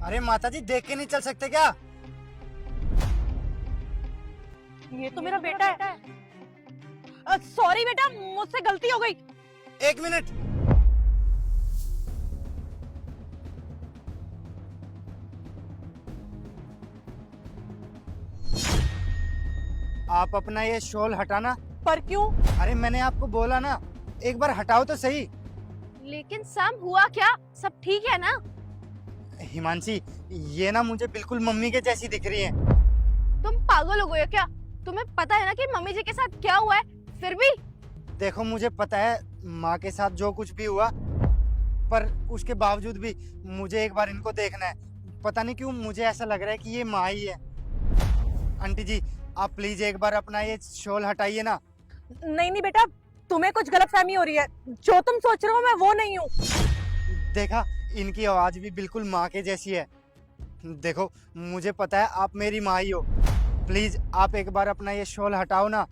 अरे माताजी देख के नहीं चल सकते क्या? ये तो मेरा बेटा है। सॉरी बेटा, मुझसे गलती हो गई। एक मिनट। आप अपना ये शॉल हटाना। पर क्यों? अरे मैंने आपको बोला ना, एक बार हटाओ तो सही। लेकिन सैम हुआ क्या? सब ठीक है ना? हिमांशी, ये ना मुझे बिल्कुल मम्मी के जैसी दिख रही है। तुम पागल हो गए हो क्या? तुम्हें पता है ना कि मम्मी जी के साथ क्या हुआ है? फिर भी देखो मुझे पता है माँ के साथ जो कुछ भी हुआ, पर उसके बावजूद भी मुझे एक बार इनको देखना है। पता नहीं क्यों मुझे ऐसा लग रहा है कि ये माँ ही है। आंटी जी, आप प्लीज एक बार अपना ये शॉल हटाइए ना। नहीं नहीं बेटा, तुम्हें कुछ गलतफहमी हो रही है। जो तुम सोच रहे हो मैं वो नहीं हूँ। देखा, इनकी आवाज भी बिल्कुल माँ के जैसी है। देखो मुझे पता है आप मेरी माँ ही हो। प्लीज आप एक बार अपना ये शॉल हटाओ ना।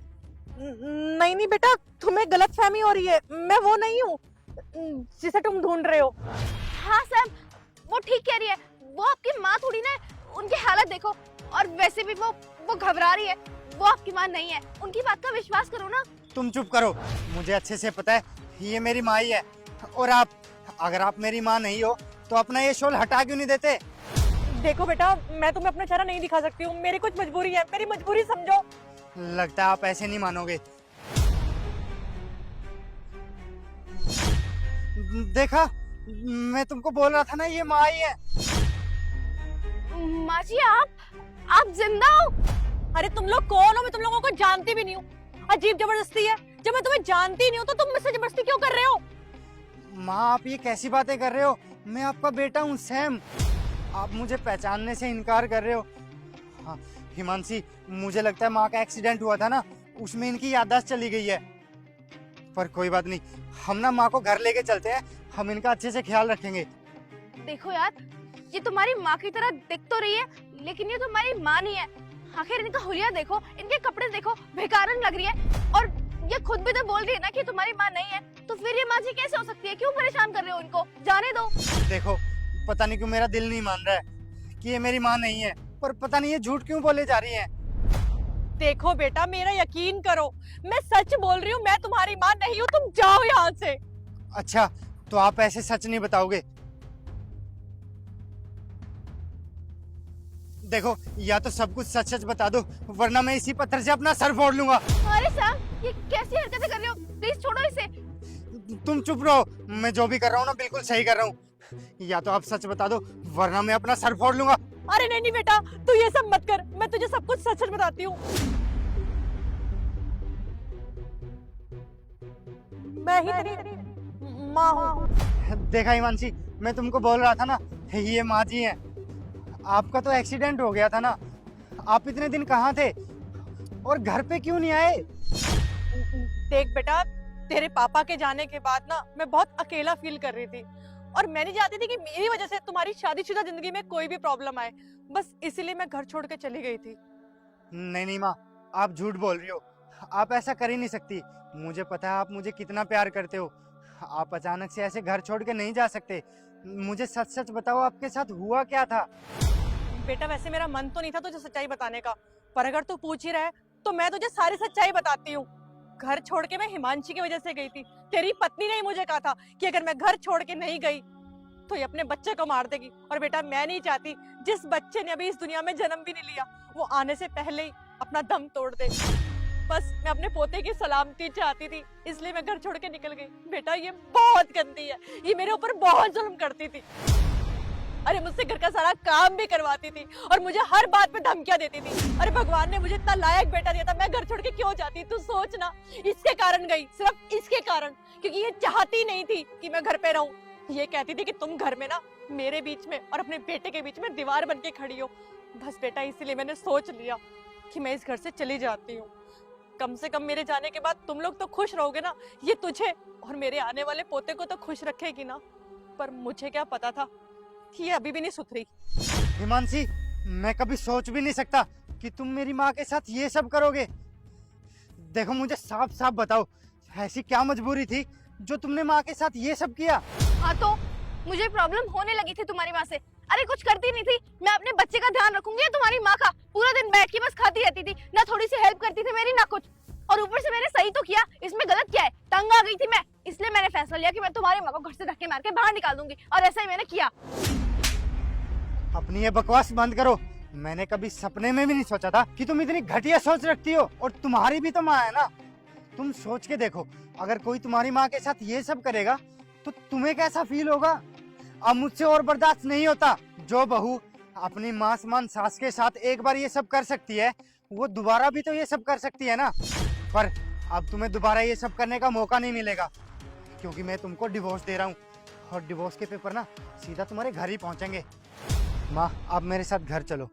नहीं नहीं बेटा, तुम्हें गलतफहमी हो रही है। मैं वो नहीं हूँ जिसे तुम ढूंढ रहे हो। हाँ सैम, वो ठीक कह रही है। वो आपकी माँ थोड़ी ना है। उनकी हालत देखो, और वैसे भी वो घबरा रही है। वो आपकी माँ नहीं है। उनकी बात का विश्वास करो ना। तुम चुप करो, मुझे अच्छे से पता है ये मेरी माँ ही है। और आप, अगर आप मेरी माँ नहीं हो तो अपना ये शॉल हटा क्यों नहीं देते? देखो बेटा, मैं तुम्हें अपना चेहरा नहीं दिखा सकती हूँ। मेरी कुछ मजबूरी है, मेरी मजबूरी समझो। लगता है आप ऐसे नहीं मानोगे। देखा, मैं तुमको बोल रहा था ना ये माँ ही है। माँ जी, आप जिंदा हो? अरे तुम लोग कौन हो? मैं तुम लोगों को जानती भी नहीं हूँ। अजीब जबरदस्ती है। जब मैं तुम्हें जानती नहीं हूँ तो तुम मुझसे जबरदस्ती क्यों कर रहे हो? माँ आप ये कैसी बातें कर रहे हो? मैं आपका बेटा हूँ सैम। आप मुझे पहचानने से इनकार कर रहे हो। हाँ हिमांशी, मुझे लगता है माँ का एक्सीडेंट हुआ था ना, उसमें इनकी याददाश्त चली गई है। पर कोई बात नहीं, हम ना माँ को घर लेके चलते हैं। हम इनका अच्छे से ख्याल रखेंगे। देखो यार, ये तुम्हारी माँ की तरह दिख तो रही है, लेकिन ये तुम्हारी माँ नहीं है। आखिर इनका हुलिया देखो, इनके कपड़े देखो, बेकारन लग रही है। और ये खुद भी तो बोल रही है ना कि तुम्हारी माँ नहीं है, तो फिर ये माँ जी कैसे हो सकती है? क्यों परेशान कर रहे हो इनको? जाने दो। देखो, पता नहीं क्यों मेरा दिल नहीं मान रहा है कि ये मेरी माँ नहीं है, पर पता नहीं ये झूठ क्यों बोले जा रही है। देखो बेटा, मेरा यकीन करो, मैं सच बोल रही हूँ। मैं तुम्हारी माँ नहीं हूँ। तुम जाओ यहाँ से। अच्छा, तो आप ऐसे सच नहीं बताओगे? देखो, या तो सब कुछ सच सच बता दो, वरना मैं इसी पत्थर से अपना सर फोड़ लूंगा। अरे सैम, ये कैसी हरकतें कर रहे हो? प्लीज छोड़ो इसे। तुम चुप रहो, मैं जो भी कर रहा हूँ ना बिल्कुल सही कर रहा हूँ। या तो आप सच बता दो, वरना मैं अपना सर फोड़ लूंगा। अरे नहीं नहीं बेटा, तू ये सब मत कर। मैं तुझे सब कुछ सच सच बताती हूँ। मैं ही तेरी माँ हूँ। देखा हिमांशी, मैं तुमको बोल रहा था ना, ये माँ जी हैं। आपका तो एक्सीडेंट हो गया था ना, आप इतने दिन कहाँ थे और घर पे क्यों नहीं आए? देख बेटा, तेरे पापा के जाने के बाद ना मैं बहुत अकेला फील कर रही थी, और मैं नहीं चाहती थी कि मेरी वजह से तुम्हारी शादीशुदा जिंदगी में कोई भी प्रॉब्लम आए। बस इसीलिए मैं घर छोड़ के चली गई थी। नहीं नहीं माँ, आप झूठ बोल रही हो। आप ऐसा कर ही नहीं सकती। मुझे पता है आप मुझे कितना प्यार करते हो। आप अचानक से ऐसे घर छोड़ के नहीं जा सकते। मुझे सच सच बताओ, आपके साथ हुआ क्या था? बेटा वैसे मेरा मन तो नहीं था तुझे सच्चाई बताने का, पर अगर तू पूछ ही रहा है तो मैं तुझे सारी सच्चाई बताती हूँ। घर छोड़ के मैं हिमांशी की वजह से गई थी। तेरी पत्नी ने ही मुझे कहा था कि अगर मैं घर छोड़ के नहीं गई तो ये अपने बच्चे को मार देगी। और बेटा मैं नहीं चाहती जिस बच्चे ने अभी इस दुनिया में जन्म भी नहीं लिया वो आने से पहले ही अपना दम तोड़ दे। बस मैं अपने पोते की सलामती चाहती थी, इसलिए मैं घर छोड़ के निकल गई। बेटा ये बहुत गंदी है, ये मेरे ऊपर बहुत जुल्म करती थी। अरे मुझसे घर का सारा काम भी करवाती थी और मुझे हर बात पे धमकियां देती थी। अरे भगवान ने मुझे इतना लायक बेटा दिया था, मैं घर छोड़ के क्यों जाती? तू सोच ना, इसके कारण गई, सिर्फ इसके कारण, क्योंकि ये चाहती नहीं थी कि मैं घर पे रहूं। ये कहती थी कि तुम घर में ना मेरे बीच में और अपने बेटे के बीच में दीवार बन के खड़ी हो। बस बेटा इसीलिए मैंने सोच लिया कि मैं इस घर से चली जाती हूँ। कम से कम मेरे जाने के बाद तुम लोग तो खुश रहोगे ना। ये तुझे और मेरे आने वाले पोते को तो खुश रखेगी ना। पर मुझे क्या पता था कि ये अभी भी नहीं सुधरी। हिमांशी, मैं कभी सोच भी नहीं सकता कि तुम मेरी माँ के साथ ये सब करोगे। देखो मुझे साफ साफ बताओ, ऐसी क्या मजबूरी थी जो तुमने माँ के साथ ये सब किया? हाँ तो मुझे प्रॉब्लम होने लगी थी तुम्हारी माँ से। अरे कुछ करती नहीं थी, मैं अपने बच्चे का ध्यान रखूंगी या तुम्हारी माँ का? पूरा दिन बैठ के बस खाती रहती थी, ना थोड़ी सी हेल्प करती थी मेरी ना कुछ। और ऊपर से मैंने सही तो किया, इसमें गलत क्या है? तंग आ गई थी मैं, इसलिए मैंने फैसला लिया कि मैं तुम्हारी माँ को घर से धक्के मार के बाहर निकाल दूंगी, और ऐसा ही मैंने किया। अपनी ये बकवास बंद करो। मैंने कभी सपने में भी नहीं सोचा था कि तुम इतनी घटिया सोच रखती हो। और तुम्हारी भी तो माँ है ना, तुम सोच के देखो, अगर कोई तुम्हारी माँ के साथ ये सब करेगा तो तुम्हें कैसा फील होगा। अब मुझसे और बर्दाश्त नहीं होता। जो बहू अपनी माँ समान सास के साथ एक बार ये सब कर सकती है, वो दोबारा भी तो ये सब कर सकती है ना। पर अब तुम्हें दोबारा ये सब करने का मौका नहीं मिलेगा, क्योंकि मैं तुमको डिवोर्स दे रहा हूँ। और डिवोर्स के पेपर ना सीधा तुम्हारे घर ही पहुंचेंगे। माँ, आप मेरे साथ घर चलो।